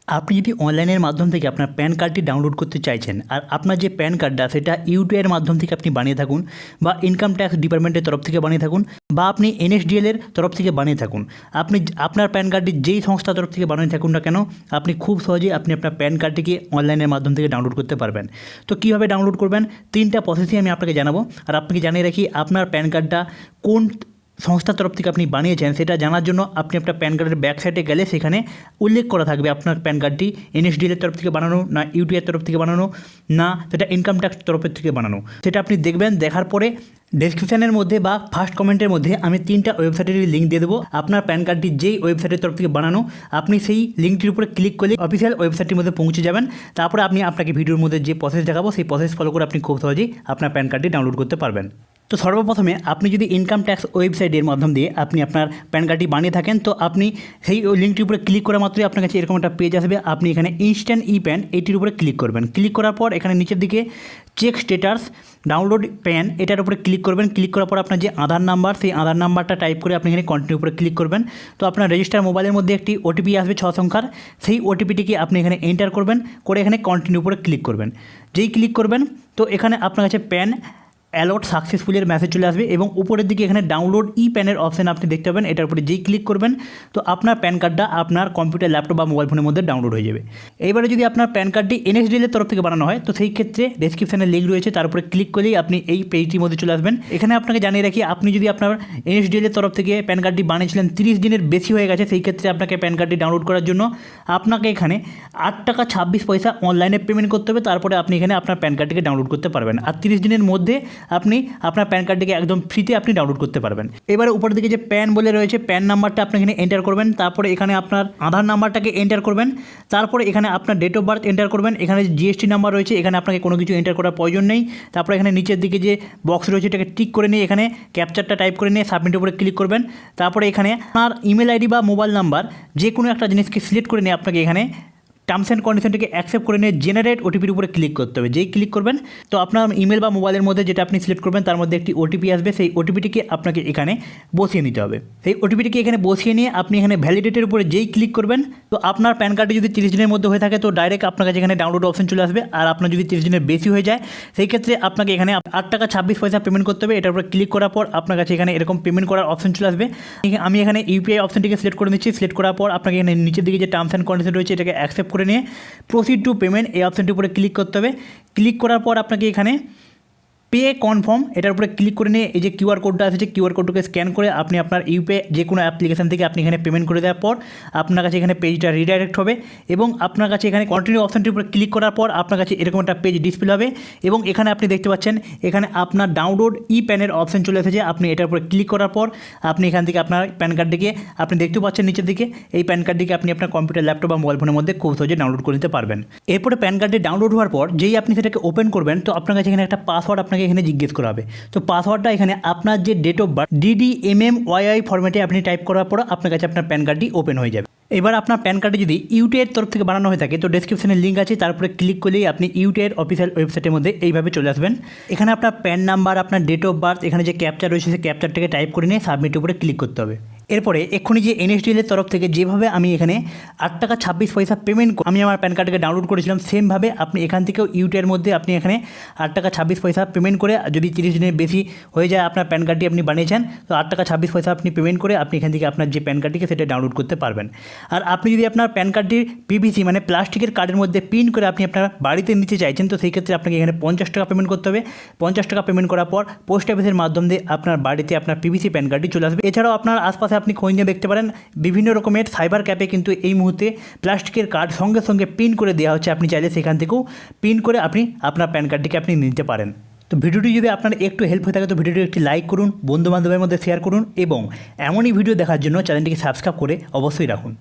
আপনি যদি অনলাইনের মাধ্যম থেকে আপনার প্যান কার্ডটি ডাউনলোড করতে চাইছেন আর আপনার যে প্যান কার্ডটা সেটা ইউটিআইয়ের মাধ্যম থেকে আপনি বানিয়ে থাকুন বা ইনকাম ট্যাক্স ডিপার্টমেন্টের তরফ থেকে বানিয়ে থাকুন বা আপনি এনএসডিএলের তরফ থেকে বানিয়ে থাকুন, আপনি আপনার প্যান কার্ডটি যেই সংস্থার তরফ থেকে বানিয়ে থাকুন না কেন, আপনি খুব সহজেই আপনি আপনার প্যান কার্ডটিকে অনলাইনের মাধ্যম থেকে ডাউনলোড করতে পারবেন। তো কীভাবে ডাউনলোড করবেন, তিনটা প্রসেসই আমি আপনাকে জানাবো। আর আপনাকে জানিয়ে রাখি, আপনার প্যান কার্ডটা কোন সংস্থার তরফ থেকে আপনি বানিয়েছেন সেটা জানার জন্য আপনি আপনার প্যান কার্ডের ব্যাক সাইডে গেলে সেখানে উল্লেখ করা থাকবে আপনার প্যান কার্ডটি এনএসডিএলের তরফ থেকে বানানো না ইউটিআইয়ের তরফ থেকে বানানো না সেটা ইনকাম ট্যাক্স তরফের থেকে বানানো, সেটা আপনি দেখবেন। দেখার পরে ডেসক্রিপশানের মধ্যে বা ফার্স্ট কমেন্টের মধ্যে আমি তিনটা ওয়েবসাইটের লিঙ্ক দিয়ে দেবো। আপনার প্যান কার্ডটি যেই ওয়েবসাইটের তরফ থেকে বানানো, আপনি সেই লিঙ্কটির উপরে ক্লিক করলে অফিসিয়াল ওয়েবসাইটটির মধ্যে পৌঁছে যাবেন। তারপরে আপনাকে ভিডিওর মধ্যে যে প্রসেস দেখাবো সেই প্রসেস ফলো করে আপনি খুব সহজেই আপনার প্যান কার্ডটি ডাউনলোড করতে পারবেন। তো সর্বপ্রথমে আপনি যদি ইনকাম ট্যাক্স ওয়েবসাইটের মাধ্যম দিয়ে আপনি আপনার প্যান কার্ডটি বানিয়ে থাকেন, তো আপনি সেই লিঙ্কটির উপরে ক্লিক করা মাত্রই আপনার কাছে এরকম একটা পেজ আসবে। আপনি এখানে ইনস্ট্যান্ট ই প্যান এটির উপরে ক্লিক করবেন। ক্লিক করার পর এখানে নিচের দিকে চেক স্ট্যাটাস ডাউনলোড প্যান এটার উপরে ক্লিক করবেন। ক্লিক করার পর আপনার যে আধার নাম্বার, সেই আধার নাম্বারটা টাইপ করে আপনি এখানে কন্টিনিউ উপরে ক্লিক করবেন। তো আপনার রেজিস্টার মোবাইলের মধ্যে একটি ওটিপি আসবে 6 সংখ্যার, সেই ওটিপিটিকে আপনি এখানে এন্টার করবেন, করে এখানে কন্টিনিউ উপরে ক্লিক করবেন। যেই ক্লিক করবেন তো এখানে আপনার কাছে প্যান অ্যালট সাকসেসফুলের মেসেজ চলে আসবে এবং উপরের দিকে এখানে ডাউনলোড ই প্যানের অপশান আপনি দেখতে পাবেন। এটার উপরে যেই ক্লিক করবেন তো আপনার প্যান কার্ডটা আপনার কম্পিউটার, ল্যাপটপ বা মোবাইল ফোনের মধ্যে ডাউনলোড হয়ে যাবে। এইবারে যদি আপনার প্যান কার্ডটি এনএসডিএলের তরফ থেকে বানানো হয় তো সেই ক্ষেত্রে ডেসক্রিপশানে লিঙ্ক রয়েছে, তার উপরে ক্লিক করলেই আপনি এই পেজটির মধ্যে চলে আসবেন। এখানে আপনাকে জানিয়ে রাখি, আপনি যদি আপনার এনএসডিএলের তরফ থেকে প্যান কার্ডটি বানিয়েছিলেন 30 দিনের বেশি হয়ে গেছে, সেই ক্ষেত্রে আপনাকে প্যান কার্ডটি ডাউনলোড করার জন্য আপনাকে এখানে 8 টাকা 26 পয়সা অনলাইনে পেমেন্ট করতে হবে। তারপরে আপনি এখানে আপনার প্যান কার্ডটিকে ডাউনলোড করতে পারবেন। আর 30 দিনের মধ্যে আপনি আপনার প্যান কার্ডটিকে একদম ফ্রিতে আপনি ডাউনলোড করতে পারবেন। এবারে উপরের দিকে যে প্যান বলে রয়েছে, প্যান নাম্বারটা আপনি এখানে এন্টার করবেন। তারপরে এখানে আপনার আধার নাম্বারটাকে এন্টার করবেন। তারপরে এখানে আপনার ডেট অফ বার্থ এন্টার করবেন। এখানে জিএসটি নাম্বার রয়েছে, এখানে আপনাকে কোনো কিছু এন্টার করার প্রয়োজন নেই। তারপরে এখানে নিচের দিকে যে বক্স রয়েছে এটাকে টিক করে নিয়ে এখানে ক্যাপচারটা টাইপ করে নিয়ে সাবমিটের উপরে ক্লিক করবেন। তারপরে এখানে আপনার ইমেল আইডি বা মোবাইল নাম্বার যে কোনো একটা জিনিসকে সিলেক্ট করে নিয়ে আপনাকে এখানে টার্মস অ্যান্ড কন্ডিশনটিকে অ্যাকসেপ্ট করে নিয়ে জেনারেট ওটিপির উপরে ক্লিক করতে হবে। যেই ক্লিক করবেন তো আপনার ইমেল বা মোবাইলের মধ্যে যেটা আপনি সিলেক্ট করবেন তার মধ্যে একটি ওটিপি আসবে, সেই ওটিপিটিকে আপনাকে এখানে বসিয়ে নিতে হবে। সেই ওটিপিটিকে এখানে বসিয়ে নিয়ে আপনি এখানে ভ্যালিডেটের উপরে যেই ক্লিক করবেন তো আপনার প্যান কার্ডটি যদি 30 দিনের মধ্যে হয়ে থাকে তো ডাইরেক্ট আপনার কাছে এখানে ডাউনলোড অপশন চলে আসবে। আর আপনার যদি 30 দিনের বেশি হয়ে যায় সেই ক্ষেত্রে আপনাকে এখানে 8 টাকা 26 পয়সা পেমেন্ট করতে হবে। এটার উপরে ক্লিক করার পর আপনার কাছে এখানে এরকম পেমেন্ট করার অপশন চলে আসবে। আমি এখানে ইউপিআই অপশনটিকে সিলেক্ট করে নিচ্ছি। সিলেক্ট করার পর আপনাকে এখানে নিচের দিকে যে টার্মস অ্যান্ড কন্ডিশন রয়েছে এটাকে অ্যাকসেপ্ট করে নিয়ে প্রসিড টু পেমেন্ট এই অপশনটির উপরে ক্লিক করতে হবে। ক্লিক করার পর আপনাকে এখানে পে কনফার্ম এটার উপরে ক্লিক করে নিয়ে এই যে কিউআর কোডটা আছে, কিউআর কোডটাকে স্ক্যান করে আপনি আপনার ইউপিআই যে কোনো অ্যাপ্লিকেশন থেকে আপনি এখানে পেমেন্ট করে দেওয়ার পর আপনার কাছে এখানে পেজটা রিডাইরেক্ট হবে এবং আপনার কাছে এখানে কন্টিনিউ অপশনটির উপরে ক্লিক করার পর আপনার কাছে এরকম একটা পেজ ডিসপ্লে হবে এবং এখানে আপনি দেখতে পাচ্ছেন এখানে আপনার ডাউনলোড ই প্যানের অপশন চলে এসেছে। আপনি এটার উপরে ক্লিক করার পর আপনি এখান থেকে আপনার প্যান কার্ডটিকে আপনি দেখতে পাচ্ছেন নিচের দিকে, এই প্যান কার্ডটিকে আপনি আপনার কম্পিউটার, ল্যাপটপ বা মোবাইল ফোনের মধ্যে খুব সহজে ডাউনলোড করে নিতে পারবেন। এরপরে প্যান কার্ডটি ডাউনলোড হওয়ার পর যেই আপনি সেটাকে ওপেন করবেন তো আপনার কাছে এখানে একটা পাসওয়ার্ড আপনাকে এখানে জিজ্ঞেস করা হবে। তো পাসওয়ার্ডটা এখানে আপনার যে ডেট অফ বার্থ DDMMYY ফরম্যাটে আপনি টাইপ করার পর আপনার কাছে আপনার প্যান কার্ডটি ওপেন হয়ে যাবে। এবার আপনার প্যান কার্ডে যদি ইউটিআইয়ের তরফ থেকে বানানো হয়ে থাকে তো ডেসক্রিপশনে লিঙ্ক আছে, তারপরে ক্লিক করলেই আপনি ইউটিআইয়ের অফিসিয়াল ওয়েবসাইটের মধ্যে এইভাবে চলে আসবেন। এখানে আপনার প্যান নাম্বার, আপনার ডেট অফ বার্থ, এখানে যে ক্যাপচার রয়েছে সেই ক্যাপচারটাকে টাইপ করে নিয়ে সাবমিটের উপরে ক্লিক করতে হবে। এরপরে এক্ষুনি যে এনএসডিএলের তরফ থেকে যেভাবে আমি এখানে 8 টাকা 26 পয়সা পেমেন্ট আমি আমার প্যান কার্ডকে ডাউনলোড করেছিলাম সেমভাবে আপনি এখান থেকেও ইউটিআইয়ের মধ্যে আপনি এখানে 8 টাকা 26 পয়সা পেমেন্ট করে যদি 30 দিনের বেশি হয়ে যায় আপনার প্যান কার্ডটি আপনি বানিয়েছেন তো 8 টাকা 26 পয়সা আপনি পেমেন্ট করে আপনি এখান থেকে আপনার যে প্যান কার্ডটিকে সেটা ডাউনলোড করতে পারবেন। আর আপনি যদি আপনার প্যান কার্ডটির পিভিসি মানে প্লাস্টিকের কার্ডের মধ্যে প্রিন্ট করে আপনি আপনার বাড়িতে নিতে চাইছেন তো সেই ক্ষেত্রে আপনাকে এখানে 50 টাকা পেমেন্ট করতে হবে। 50 টাকা পেমেন্ট করার পর পোস্ট অফিসের মাধ্যম দিয়ে আপনার বাড়িতে আপনার পিভিসি প্যান কার্ডটি চলে আসবে। এছাড়াও আপনার আশপাশে আপনি খোঁজ নিয়ে দেখতে পারেন বিভিন্ন রকমের সাইবার ক্যাফে কিন্তু এই মুহূর্তে প্লাস্টিকের কার্ড সঙ্গে সঙ্গে প্রিন্ট করে দেওয়া হচ্ছে। আপনি চাইলে সেখান থেকেও প্রিন্ট করে আপনি আপনার প্যান কার্ডটিকে আপনি নিতে পারেন। তো ভিডিওটি যদি আপনার একটু হেল্প হয়ে থাকে তো ভিডিওটি একটি লাইক করুন, বন্ধুবান্ধবের মধ্যে শেয়ার করুন এবং এমনই ভিডিও দেখার জন্য চ্যানেলটিকে সাবস্ক্রাইব করে অবশ্যই রাখুন।